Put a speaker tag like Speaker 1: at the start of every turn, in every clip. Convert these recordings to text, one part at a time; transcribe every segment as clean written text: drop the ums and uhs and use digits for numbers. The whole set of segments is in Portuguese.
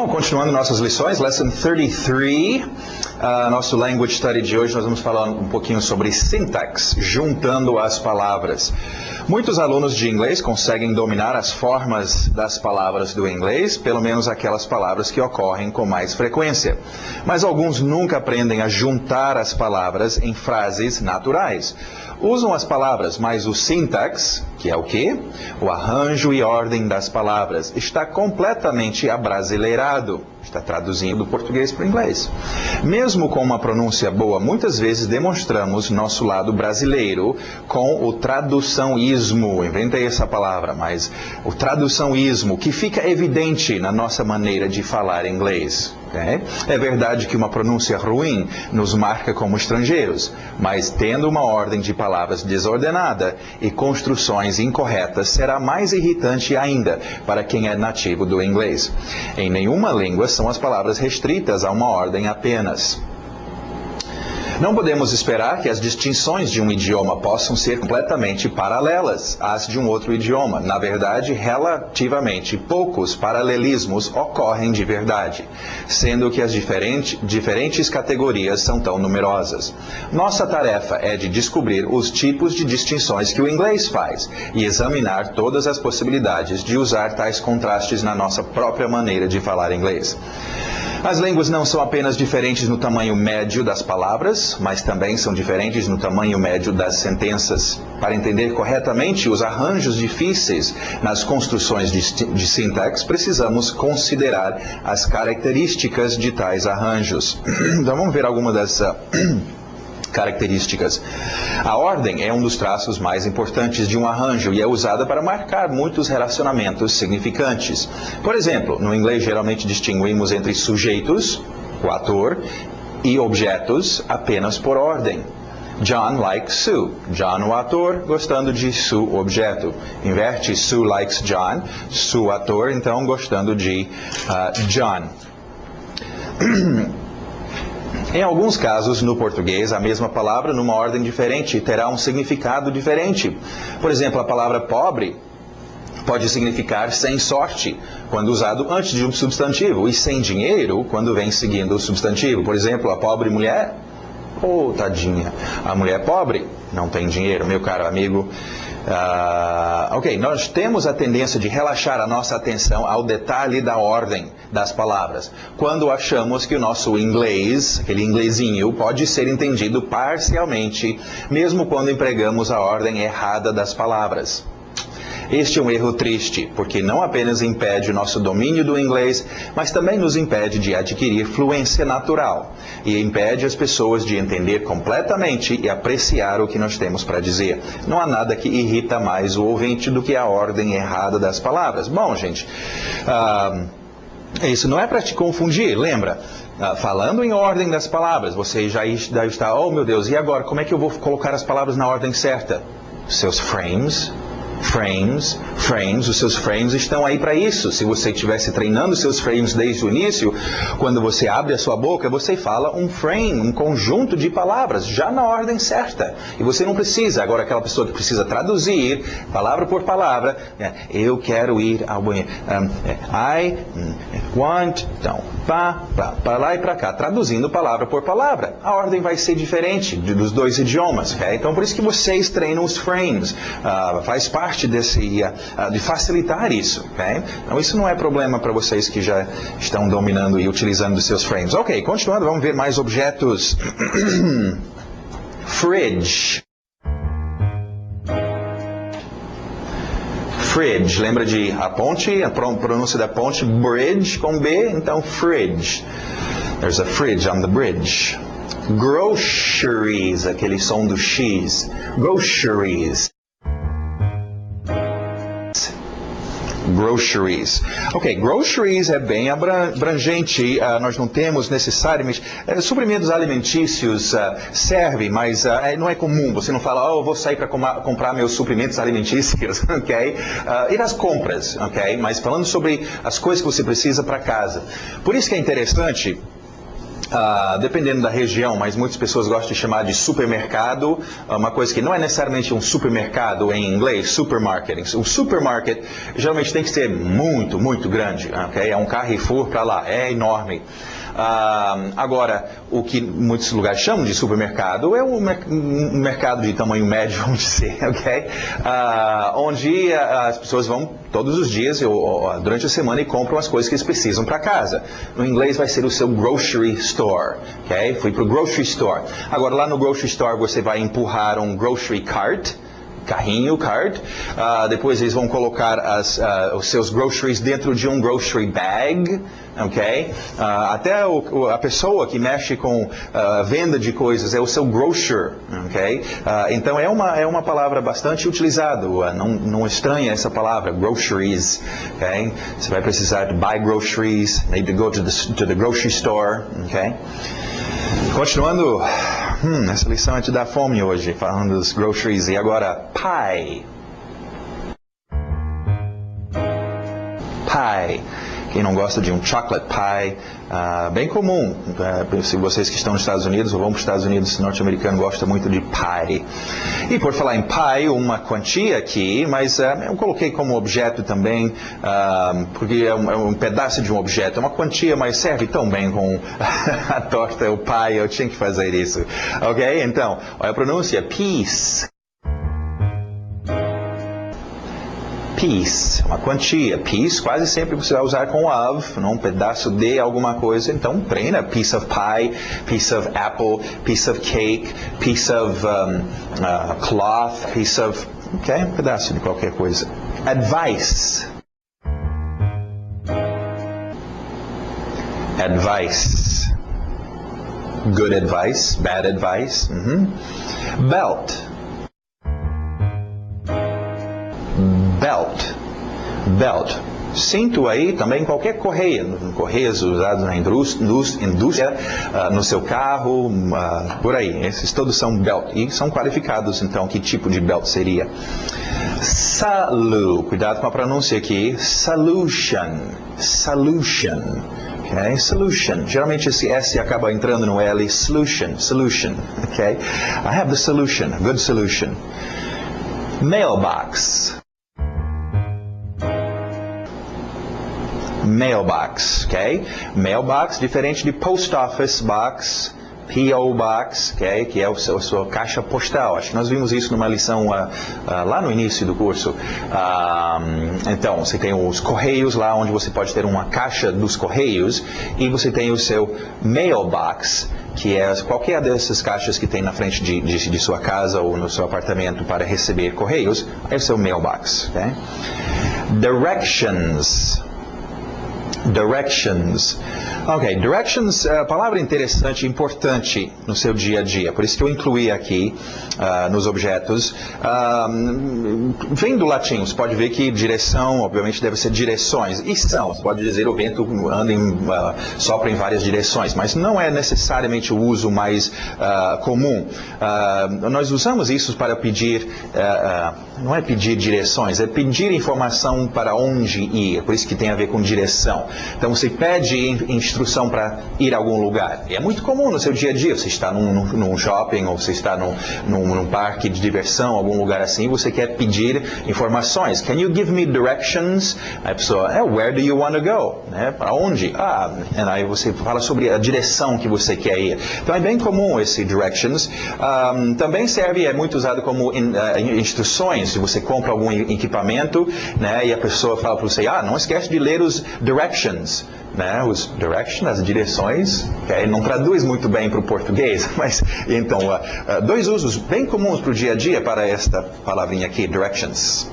Speaker 1: Bom, continuando nossas lições, Lesson 33, nosso Language Study de hoje, nós vamos falar um pouquinho sobre syntax, juntando as palavras. Muitos alunos de inglês conseguem dominar as formas das palavras do inglês, pelo menos aquelas palavras que ocorrem com mais frequência. Mas alguns nunca aprendem a juntar as palavras em frases naturais. Usam as palavras, mas o syntax, que é o quê? O arranjo e ordem das palavras, está completamente abrasileirado. Está traduzindo do português para o inglês. Mesmo com uma pronúncia boa, muitas vezes demonstramos nosso lado brasileiro com o traduçãoísmo. Inventei essa palavra, mas o traduçãoísmo, que fica evidente na nossa maneira de falar inglês. Okay? É verdade que uma pronúncia ruim nos marca como estrangeiros, mas tendo uma ordem de palavras desordenada e construções incorretas, será mais irritante ainda para quem é nativo do inglês. Em nenhuma língua são as palavras restritas a uma ordem apenas. Não podemos esperar que as distinções de um idioma possam ser completamente paralelas às de um outro idioma. Na verdade, relativamente poucos paralelismos ocorrem de verdade, sendo que as diferentes categorias são tão numerosas. Nossa tarefa é de descobrir os tipos de distinções que o inglês faz e examinar todas as possibilidades de usar tais contrastes na nossa própria maneira de falar inglês. As línguas não são apenas diferentes no tamanho médio das palavras, mas também são diferentes no tamanho médio das sentenças. Para entender corretamente os arranjos difíceis nas construções de syntax, precisamos considerar as características de tais arranjos. Então vamos ver algumas das características. A ordem é um dos traços mais importantes de um arranjo e é usada para marcar muitos relacionamentos significantes. Por exemplo, no inglês geralmente distinguimos entre sujeitos, o ator, e objetos apenas por ordem. John likes Sue. John, o ator, gostando de Sue, o objeto. Inverte, Sue likes John. Sue, ator, então, gostando de John. Em alguns casos, no português, a mesma palavra, numa ordem diferente, terá um significado diferente. Por exemplo, a palavra pobre pode significar sem sorte, quando usado antes de um substantivo, e sem dinheiro, quando vem seguindo o substantivo. Por exemplo, a pobre mulher, oh, tadinha, a mulher pobre não tem dinheiro, meu caro amigo. Ok, nós temos a tendência de relaxar a nossa atenção ao detalhe da ordem das palavras, quando achamos que o nosso inglês, aquele inglesinho, pode ser entendido parcialmente, mesmo quando empregamos a ordem errada das palavras. Este é um erro triste, porque não apenas impede o nosso domínio do inglês, mas também nos impede de adquirir fluência natural e impede as pessoas de entender completamente e apreciar o que nós temos para dizer. Não há nada que irrita mais o ouvinte do que a ordem errada das palavras. Bom, gente, isso não é para te confundir, lembra? Falando em ordem das palavras, você já está, oh meu Deus, e agora, como é que eu vou colocar as palavras na ordem certa? Seus frames, os seus frames estão aí para isso. Se você estivesse treinando seus frames desde o início, quando você abre a sua boca, você fala um frame, um conjunto de palavras, já na ordem certa. E você não precisa, agora aquela pessoa que precisa traduzir, palavra por palavra, eu quero ir ao banheiro, I want, então, para lá e para cá, traduzindo palavra por palavra. A ordem vai ser diferente dos dois idiomas, okay? Então por isso que vocês treinam os frames, faz parte de facilitar isso, okay? Então isso não é problema para vocês que já estão dominando e utilizando os seus frames. Ok, continuando, vamos ver mais objetos. Fridge. Fridge, lembra de a ponte, a pronúncia da ponte, bridge com B, então fridge. There's a fridge on the bridge. Groceries, aquele som do X. Groceries. Groceries. Ok, groceries é bem abrangente, nós não temos necessariamente, suprimentos alimentícios servem, mas não é comum, você não fala, eu vou sair para comprar meus suprimentos alimentícios, ok? Ir às compras, ok? Mas falando sobre as coisas que você precisa para casa. Por isso que é interessante dependendo da região, mas muitas pessoas gostam de chamar de supermercado, uma coisa que não é necessariamente um supermercado em inglês, supermarket. O supermarket geralmente tem que ser muito, muito grande, ok? É um Carrefour para lá, é enorme. Agora, o que muitos lugares chamam de supermercado é um mercado de tamanho médio, vamos dizer, ok? Onde as pessoas vão todos os dias, durante a semana, e compram as coisas que eles precisam para casa. No inglês vai ser o seu grocery store, ok? Fui para o grocery store. Agora, lá no grocery store, você vai empurrar um grocery cart, carrinho, cart. Depois eles vão colocar os seus groceries dentro de um grocery bag, ok? Até a pessoa que mexe com venda de coisas é o seu grocer, ok? Então é uma palavra bastante utilizada, não estranha essa palavra, groceries, ok? Você vai precisar de buy groceries, need to go to the grocery store, ok? Continuando, essa lição é te dá fome hoje, falando dos groceries. E agora, pie. Pie. Quem não gosta de um chocolate pie, bem comum. Se vocês que estão nos Estados Unidos ou vão para os Estados Unidos, norte-americano gosta muito de pie. E por falar em pie, uma quantia aqui, mas eu coloquei como objeto também, porque é um pedaço de um objeto. É uma quantia, mas serve tão bem com a torta, o pie, eu tinha que fazer isso. Ok? Então, olha a pronúncia, piece. Piece, uma quantia. Piece quase sempre você vai usar com of, um pedaço de alguma coisa. Então treina piece of pie, piece of apple, piece of cake, piece of cloth, piece of, ok, um pedaço de qualquer coisa. Advice. Advice. Good advice, bad advice. Belt. Belt. Belt. Cinto aí também qualquer correia, correias usados na indústria, no seu carro, por aí. Esses todos são belt e são qualificados, então, que tipo de belt seria. Cuidado com a pronúncia aqui. Solution. Okay? Solution. Geralmente esse S acaba entrando no L. Solution. Okay? I have the solution. A good solution. Mailbox. Mailbox, ok? Mailbox, diferente de post office box, P.O. Box, okay? Que é a sua caixa postal. Acho que nós vimos isso numa lição lá no início do curso. Então, você tem os correios lá, onde você pode ter uma caixa dos correios, e você tem o seu mailbox, que é qualquer dessas caixas que tem na frente de sua casa ou no seu apartamento para receber correios, é o seu mailbox, ok? Directions. Ok, directions é uma palavra interessante e importante no seu dia a dia, por isso que eu incluí aqui nos objetos. Vem do latim, você pode ver que direção, obviamente, deve ser direções, e são, você pode dizer o vento anda sopra em várias direções, mas não é necessariamente o uso mais comum. Nós usamos isso para pedir, não é pedir direções, é pedir informação para onde ir, por isso que tem a ver com direção. Então você pede instrução para ir a algum lugar. E é muito comum no seu dia a dia. Você está num shopping ou você está num parque de diversão, algum lugar assim, você quer pedir informações. Can you give me directions? Aí a pessoa, where do you want to go? Para onde? Aí você fala sobre a direção que você quer ir. Então é bem comum esse directions. Também serve, é muito usado como instruções. Se você compra algum equipamento, né, e a pessoa fala para você, não esquece de ler os directions. Os directions, as direções, okay? Não traduz muito bem para o português, mas então, dois usos bem comuns para o dia a dia para esta palavrinha aqui, directions.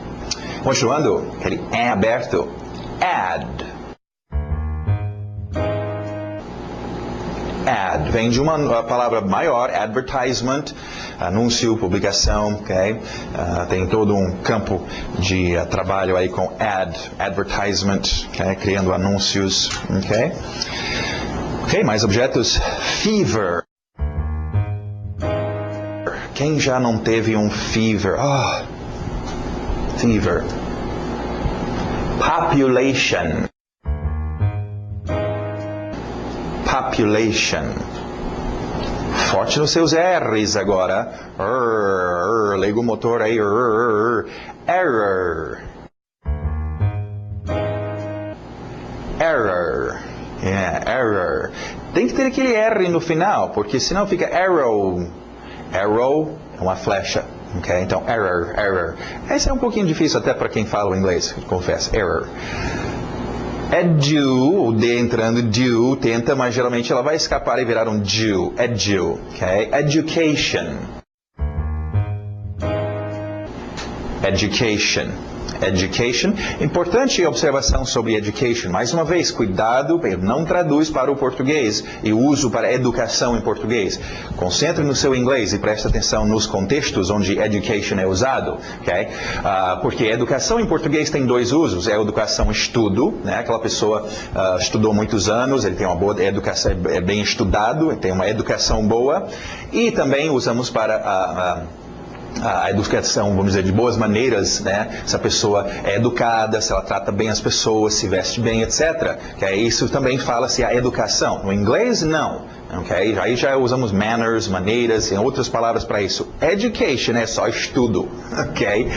Speaker 1: Continuando, aquele é aberto, ad. Ad, vem de uma palavra maior, advertisement, anúncio, publicação, ok? Tem todo um campo de trabalho aí com advertisement, okay? Criando anúncios, ok? Ok, mais objetos, fever. Quem já não teve um fever? Fever. Population. Forte nos seus R's agora. Liga o motor aí. Error. Error. Error. Tem que ter aquele R no final, porque senão fica arrow. Arrow é uma flecha. Okay? Então, error. Esse é um pouquinho difícil até para quem fala o inglês, confesso. Error. Edu, o D entrando, due, tenta, mas geralmente ela vai escapar e virar um due. Edu, okay? Education. Education. Education. Importante observação sobre education. Mais uma vez, cuidado, não traduz para o português e uso para educação em português. Concentre no seu inglês e preste atenção nos contextos onde education é usado. Okay? Porque educação em português tem dois usos. É a educação estudo, né? Aquela pessoa estudou muitos anos, ele tem uma boa educação, é bem estudado, tem uma educação boa. E também usamos para a educação, vamos dizer, de boas maneiras, né? Se a pessoa é educada, se ela trata bem as pessoas, se veste bem, etc. Okay? Isso também fala-se a educação. No inglês, não. Okay? Aí já usamos manners, maneiras, e outras palavras para isso. Education é só estudo. Okay?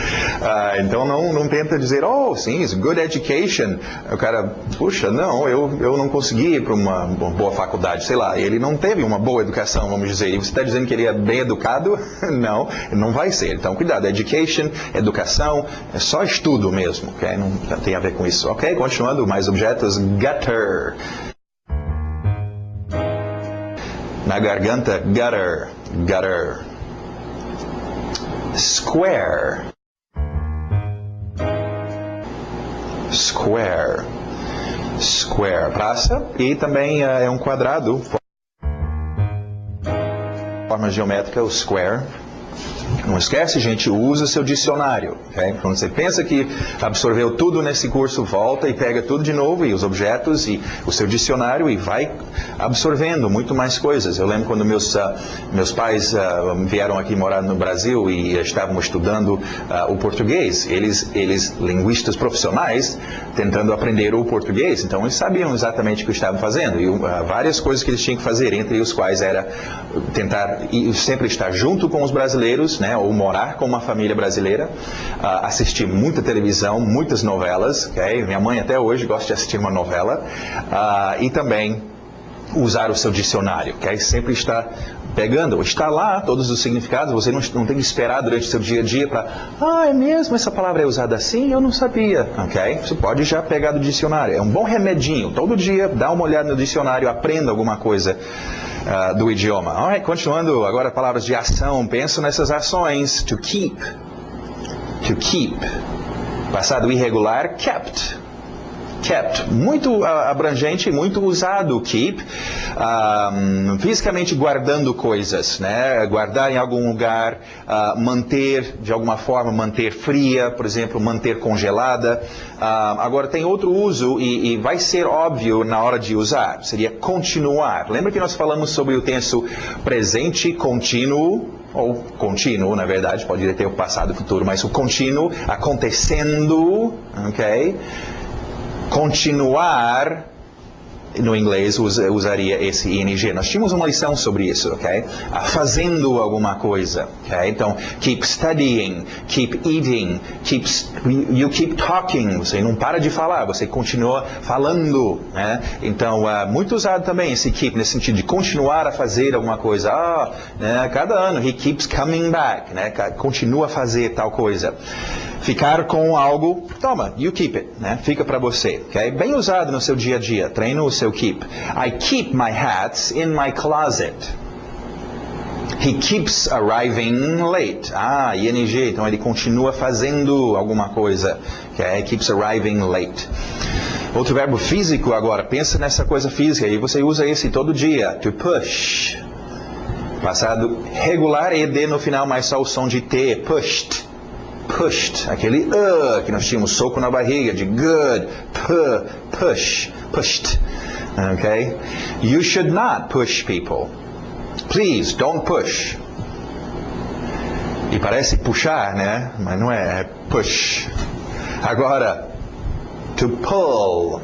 Speaker 1: Então não tenta dizer, oh, sim, it's good education. O cara, puxa, não, eu não consegui ir para uma boa faculdade, sei lá. Ele não teve uma boa educação, vamos dizer. E você está dizendo que ele é bem educado? Não vai ser. Então, cuidado. Education, educação, é só estudo mesmo. Okay? Não tem a ver com isso. Ok? Continuando, mais objetos. Gutter. Na garganta, gutter. Gutter. Square. Square. Square. Praça. E também é um quadrado. Forma geométrica, o square. Não esquece, gente, usa seu dicionário. Okay? Quando você pensa que absorveu tudo nesse curso, volta e pega tudo de novo, e os objetos, e o seu dicionário, e vai absorvendo muito mais coisas. Eu lembro quando meus pais vieram aqui morar no Brasil e estavam estudando o português. Eles, linguistas profissionais, tentando aprender o português, então eles sabiam exatamente o que estavam fazendo. E várias coisas que eles tinham que fazer, entre os quais era tentar sempre estar junto com os brasileiros, né, ou morar com uma família brasileira, assistir muita televisão, muitas novelas, okay? Minha mãe até hoje gosta de assistir uma novela, e também usar o seu dicionário, okay? Sempre está pegando, está lá todos os significados, você não tem que esperar durante o seu dia a dia para, é mesmo, essa palavra é usada assim? Eu não sabia, ok? Você pode já pegar do dicionário, é um bom remedinho, todo dia dá uma olhada no dicionário, aprenda alguma coisa do idioma. Alright, continuando, agora palavras de ação, penso nessas ações. To keep. To keep. Passado irregular, kept. Kept. Muito abrangente, muito usado, keep. Fisicamente guardando coisas, né? Guardar em algum lugar, manter, de alguma forma, manter fria, por exemplo, manter congelada. Agora tem outro uso e vai ser óbvio na hora de usar, seria continuar. Lembra que nós falamos sobre o tenso presente contínuo, ou contínuo, na verdade, pode ter o passado e o futuro, mas o contínuo acontecendo, ok? Continuar, no inglês usaria esse ing. Nós tínhamos uma lição sobre isso, ok? Fazendo alguma coisa, ok? Então, keep studying, keep eating, you keep talking. Você não para de falar, você continua falando, né? Então, muito usado também esse keep, nesse sentido de continuar a fazer alguma coisa. Né? Cada ano, he keeps coming back, né? Continua a fazer tal coisa. Ficar com algo, toma, you keep it, né? Fica para você, ok? Bem usado no seu dia a dia, treina o seu keep. I keep my hats in my closet. He keeps arriving late. ING, então ele continua fazendo alguma coisa, ok? Keeps arriving late. Outro verbo físico agora, pensa nessa coisa física, e você usa esse todo dia, to push. Passado regular, ED no final, mas só o som de T, pushed. Pushed, aquele que nós tínhamos, soco na barriga, de good, push, pushed, ok? You should not push people. Please, don't push. E parece puxar, né? Mas não é push. Agora, to pull.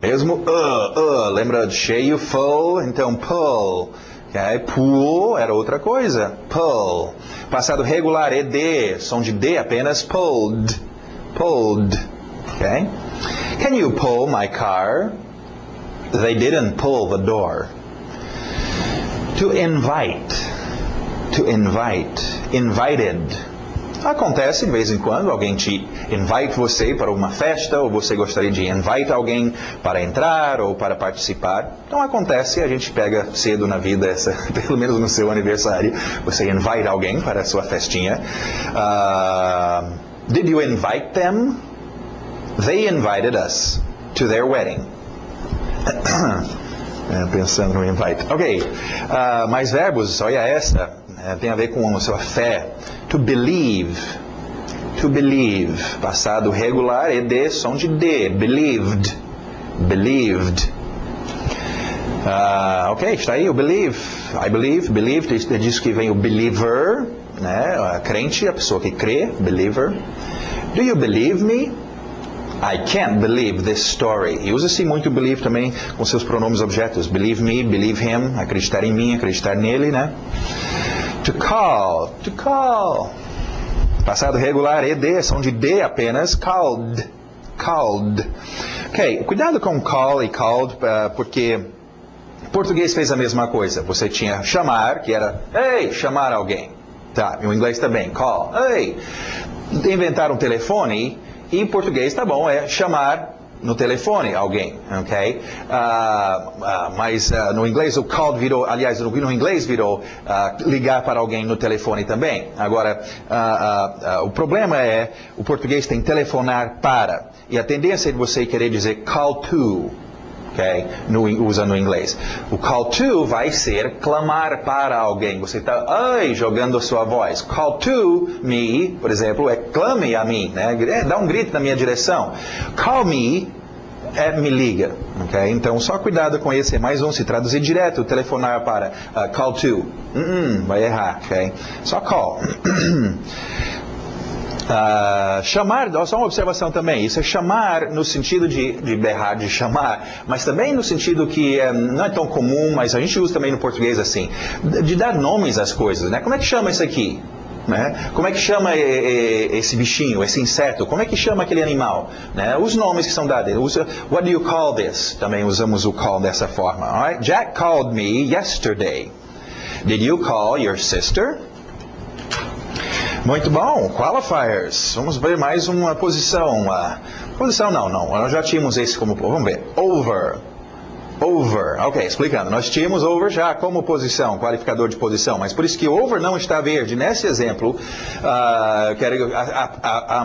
Speaker 1: Mesmo lembra de cheio, full, então pull. Okay? Pull era outra coisa, pull. Passado regular, ed, som de D apenas, pulled. Pulled. Okay? Can you pull my car? They didn't pull the door. To invite. To invite. Invited. Acontece de vez em quando, alguém te invite você para uma festa, ou você gostaria de invite alguém para entrar ou para participar. Então acontece, a gente pega cedo na vida, pelo menos no seu aniversário, você invite alguém para a sua festinha. Did you invite them? They invited us to their wedding. Pensando no invite. Ok, mais verbos, olha esta, tem a ver com a sua fé. To believe. To believe. Passado regular, ed, som de D. Believed. Believed. Ok, está aí o believe. I believe, believed, diz que vem o believer, né? A crente, a pessoa que crê, believer. Do you believe me? I can't believe this story. E usa-se muito believe também com seus pronomes objetos. Believe me, believe him, acreditar em mim, acreditar nele, né? To call. To call. Passado regular, ed, som de D apenas. Called. Called. Ok, cuidado com call e called, porque o português fez a mesma coisa. Você tinha chamar, que era, hey, chamar alguém. Tá, e o inglês também, call. Hey. Inventaram um telefone, e em português, tá bom, é chamar no telefone alguém, ok? Mas no inglês o call virou, aliás, no inglês virou ligar para alguém no telefone também. Agora, o problema é, o português tem telefonar para, e a tendência é de você querer dizer call to, ok? Usa no inglês. O call to vai ser clamar para alguém. Você está jogando a sua voz. Call to me, por exemplo, é clame a mim, né? Dá um grito na minha direção. Call me é me liga, ok? Então só cuidado com esse, é mais um, se traduzir direto, telefonar para call to. Vai errar, ok? Só call. Chamar, só uma observação também, isso é chamar no sentido de berrar, de chamar, mas também no sentido que não é tão comum, mas a gente usa também no português assim, de dar nomes às coisas, né? Como é que chama isso aqui? Né? Como é que chama esse bichinho, esse inseto? Como é que chama aquele animal? Né? Os nomes que são dados. What do you call this? Também usamos o call dessa forma. Alright? Jack called me yesterday. Did you call your sister? Muito bom, qualifiers. Vamos ver mais uma posição. Posição não, nós já tínhamos esse como, vamos ver, over. Over, ok, explicando, nós tínhamos over já como posição, qualificador de posição, mas por isso que over não está verde. Nesse exemplo, quero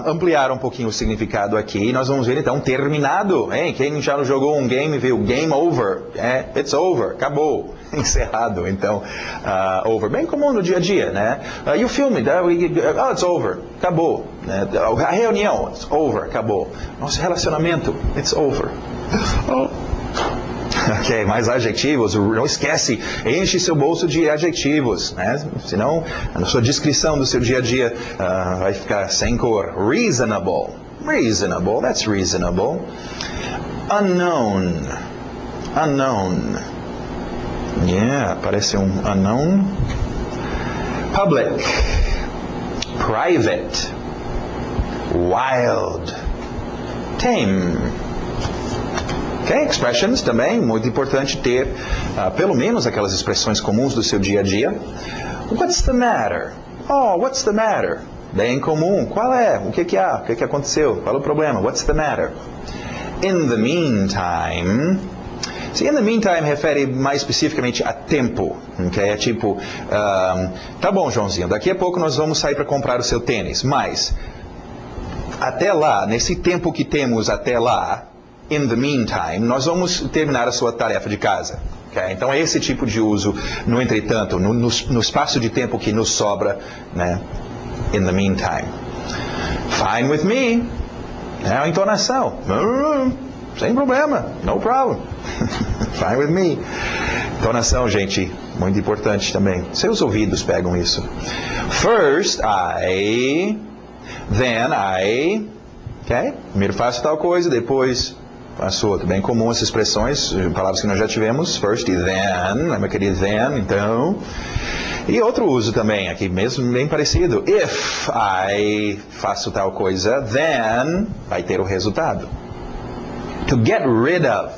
Speaker 1: ampliar um pouquinho o significado aqui, nós vamos ver então terminado, hein? Quem já jogou um game viu game over, it's over, acabou, encerrado, então, over, bem comum no dia a dia, né? E o filme, it's over, acabou, né? A reunião, it's over, acabou. Nosso relacionamento, it's over. Ok, mais adjetivos, não esquece, enche seu bolso de adjetivos, né? Senão a sua descrição do seu dia a dia vai ficar sem cor. Reasonable, reasonable, that's reasonable. Unknown, unknown, yeah, parece um unknown. Public, private, wild, tame. Ok, expressions também, muito importante ter pelo menos aquelas expressões comuns do seu dia a dia. What's the matter? Oh, what's the matter? Bem comum. Qual é? O que há? O que aconteceu? Qual é o problema? What's the matter? In the meantime. Se in the meantime refere mais especificamente a tempo. Okay? É tipo, tá bom, Joãozinho, daqui a pouco nós vamos sair para comprar o seu tênis, mas até lá, nesse tempo que temos até lá, in the meantime, nós vamos terminar a sua tarefa de casa. Okay? Então é esse tipo de uso, no entretanto, no espaço de tempo que nos sobra, né? In the meantime. Fine with me. É a entonação. Sem problema. No problem. Fine with me. Entonação, gente, muito importante também. Seus ouvidos pegam isso. First I, then I. Okay? Primeiro faço tal coisa, depois Passou outro. Bem comum essas expressões, palavras que nós já tivemos. First e then. Lembra aquele then, então. E outro uso também, aqui mesmo bem parecido. If I faço tal coisa, then vai ter o resultado. To get rid of.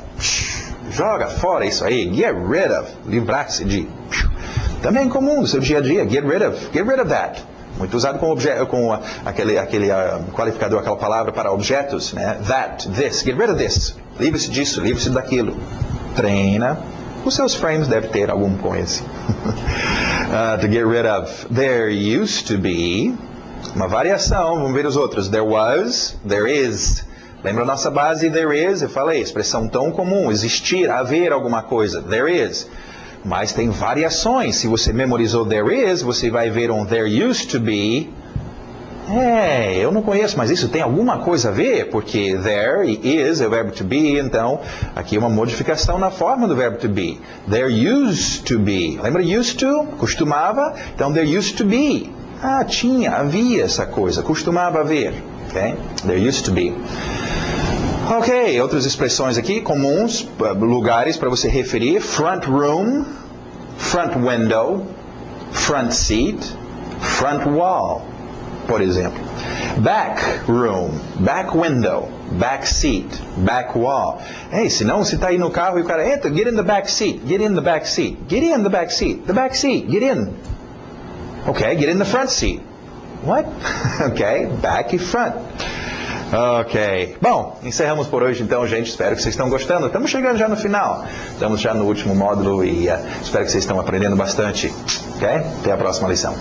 Speaker 1: Joga fora isso aí. Get rid of. Livrar-se de. Também comum no seu dia a dia. Get rid of that. Muito usado com aquele qualificador, aquela palavra para objetos, né? That, this, get rid of this. Livre-se disso, livre-se daquilo. Treina. Os seus frames devem ter algum com esse. To get rid of. There used to be. Uma variação, vamos ver os outros. There was, there is. Lembra a nossa base? There is, eu falei, expressão tão comum. Existir, haver alguma coisa. There is. Mas tem variações. Se você memorizou there is, você vai ver um there used to be. Eu não conheço, mas isso tem alguma coisa a ver, porque there e is é o verbo to be, então aqui é uma modificação na forma do verbo to be. There used to be. Lembra used to? Costumava. Então there used to be. Havia essa coisa, costumava haver. Okay? There used to be. Ok, outras expressões aqui, comuns, lugares para você referir. Front room, front window, front seat, front wall, por exemplo. Back room, back window, back seat, back wall. Se não, você está aí no carro e o cara entra, get in the back seat, get in the back seat, get in the back seat, the back seat, get in. Ok, get in the front seat. What? Ok, back e front. Ok. Bom, encerramos por hoje então, gente. Espero que vocês estão gostando. Estamos chegando já no final. Estamos já no último módulo e espero que vocês estão aprendendo bastante. Ok? Até a próxima lição.